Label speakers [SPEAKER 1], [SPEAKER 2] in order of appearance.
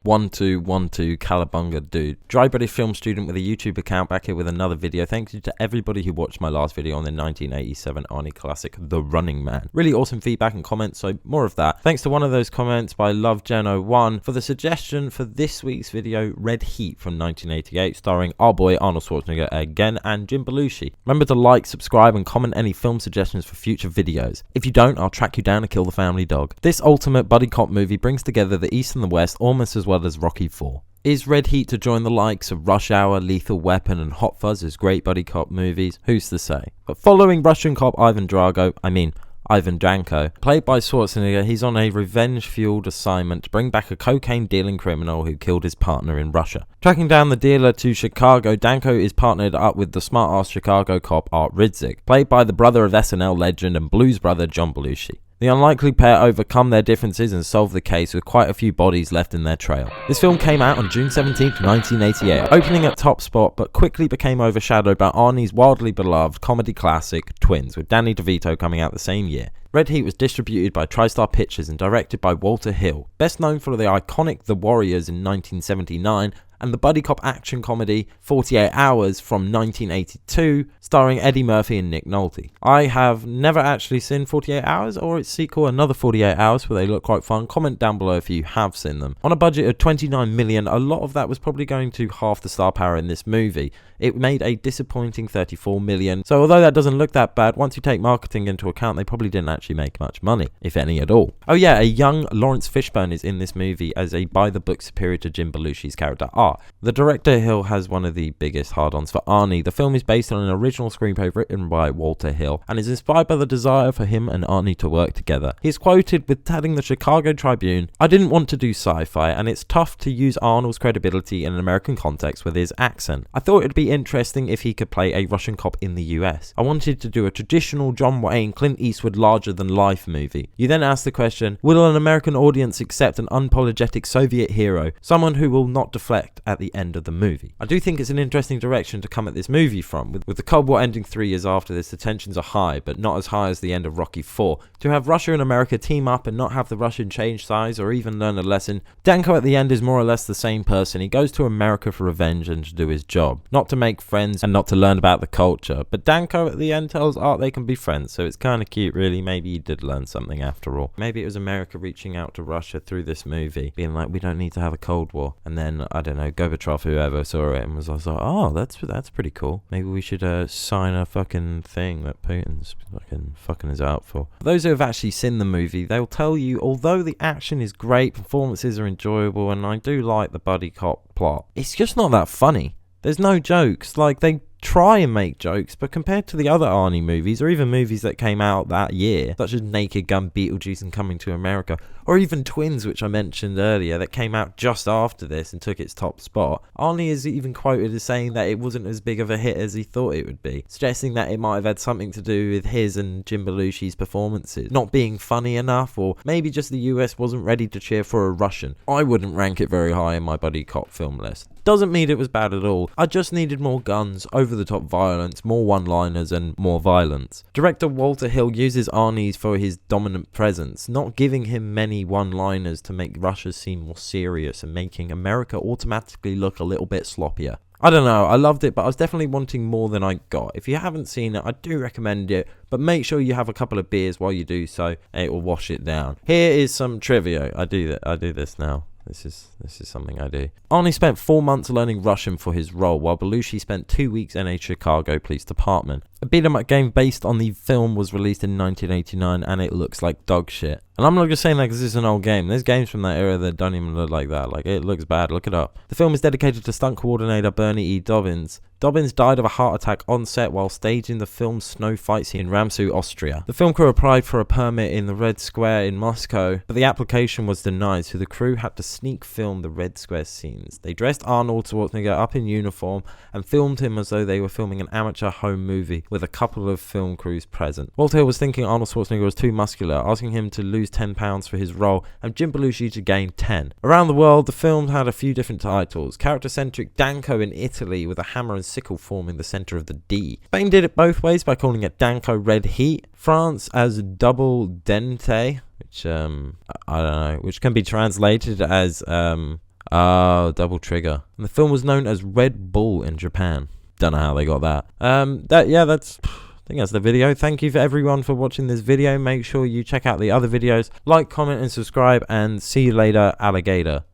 [SPEAKER 1] 1212 Calabunga dude. Dry British film student with a YouTube account back here with another video. Thank you to everybody who watched my last video on the 1987 Arnie classic The Running Man. Really awesome feedback and comments, so more of that. Thanks to one of those comments by LoveGeno1 for the suggestion for this week's video, Red Heat from 1988, starring our boy Arnold Schwarzenegger again and Jim Belushi. Remember to like, subscribe and comment any film suggestions for future videos. If you don't, I'll track you down and kill the family dog. This ultimate buddy cop movie brings together the East and the West almost as well as Rocky IV. Is Red Heat to join the likes of Rush Hour, Lethal Weapon and Hot Fuzz as great buddy cop movies? Who's to say? But following Russian cop Ivan Danko, played by Schwarzenegger, he's on a revenge-fueled assignment to bring back a cocaine-dealing criminal who killed his partner in Russia. Tracking down the dealer to Chicago, Danko is partnered up with the smart-ass Chicago cop Art Ridzik, played by the brother of SNL legend and blues brother John Belushi. The unlikely pair overcome their differences and solve the case with quite a few bodies left in their trail. This film came out on June 17th, 1988, opening at top spot but quickly became overshadowed by Arnie's wildly beloved comedy classic Twins, with Danny DeVito coming out the same year. Red Heat was distributed by TriStar Pictures and directed by Walter Hill, best known for the iconic The Warriors in 1979 and the buddy cop action comedy 48 Hours from 1982, starring Eddie Murphy and Nick Nolte. I have never actually seen 48 Hours or its sequel, Another 48 Hours, where they look quite fun. Comment down below if you have seen them. On a budget of 29 million, a lot of that was probably going to half the star power in this movie. It made a disappointing 34 million, so although that doesn't look that bad, once you take marketing into account, they probably didn't actually make much money, if any at all. Oh yeah, a young Lawrence Fishburne is in this movie as a by-the-book superior to Jim Belushi's character Art. The director Hill has one of the biggest hard-ons for Arnie. The film is based on an original screenplay written by Walter Hill and is inspired by the desire for him and Arnie to work together. He is quoted with telling the Chicago Tribune, "I didn't want to do sci-fi and it's tough to use Arnold's credibility in an American context with his accent. I thought it'd be interesting if he could play a Russian cop in the US. I wanted to do a traditional John Wayne, Clint Eastwood larger-than-life movie." You then ask the question, will an American audience accept an unapologetic Soviet hero, someone who will not deflect at the end of the movie? I do think it's an interesting direction to come at this movie from. With the Cold War ending 3 years after this, the tensions are high, but not as high as the end of Rocky IV. To have Russia and America team up and not have the Russian change sides or even learn a lesson, Danko at the end is more or less the same person. He goes to America for revenge and to do his job, not to make friends and not to learn about the culture. But Danko at the end tells Art they can be friends, so it's kind of cute really. Maybe he did learn something after all. Maybe it was America reaching out to Russia through this movie, being like, we don't need to have a Cold War. And then, I don't know, Gorbachev, whoever saw it and was like, oh, that's pretty cool. Maybe we should sign a fucking thing that Putin's fucking is out for. For those who have actually seen the movie, they'll tell you, although the action is great, performances are enjoyable, and I do like the buddy cop plot, it's just not that funny. There's no jokes. Like, they try and make jokes, but compared to the other Arnie movies, or even movies that came out that year, such as Naked Gun, Beetlejuice and Coming to America, or even Twins, which I mentioned earlier, that came out just after this and took its top spot, Arnie is even quoted as saying that it wasn't as big of a hit as he thought it would be, suggesting that it might have had something to do with his and Jim Belushi's performances not being funny enough, or maybe just the US wasn't ready to cheer for a Russian. I wouldn't rank it very high in my buddy cop film list. Doesn't mean it was bad at all. I just needed more guns, over-the-top violence, more one-liners and more violence. Director Walter Hill uses Arnie for his dominant presence, not giving him many one-liners to make Russia seem more serious and making America automatically look a little bit sloppier. I don't know, I loved it, but I was definitely wanting more than I got. If you haven't seen it, I do recommend it, but make sure you have a couple of beers while you do so, and it will wash it down. Here is some trivia. I do this now. This is something I do. Arnie spent 4 months learning Russian for his role, while Belushi spent 2 weeks in a Chicago police department. A beat-em-up game based on the film was released in 1989, and it looks like dog shit. And I'm not just saying that because it's an old game. There's games from that era that don't even look like that. Like, it looks bad. Look it up. The film is dedicated to stunt coordinator Bernie E. Dobbins. Dobbins died of a heart attack on set while staging the film's snow fight scene in Ramsau, Austria. The film crew applied for a permit in the Red Square in Moscow, but the application was denied, so the crew had to sneak film the Red Square scenes. They dressed Arnold Schwarzenegger up in uniform and filmed him as though they were filming an amateur home movie with a couple of film crews present. Walter Hill was thinking Arnold Schwarzenegger was too muscular, asking him to lose 10 pounds for his role and Jim Belushi to gain 10. Around the world, the film had a few different titles. Character-centric Danko in Italy with a hammer and sickle forming the center of the D. Spain did it both ways by calling it Danko Red Heat. France as Double Dente, which I don't know, which can be translated as Double Trigger. And the film was known as Red Bull in Japan. Don't know how they got that. I think that's the video. Thank you for everyone for watching this video. Make sure you check out the other videos. Like, comment, and subscribe, and see you later, alligator.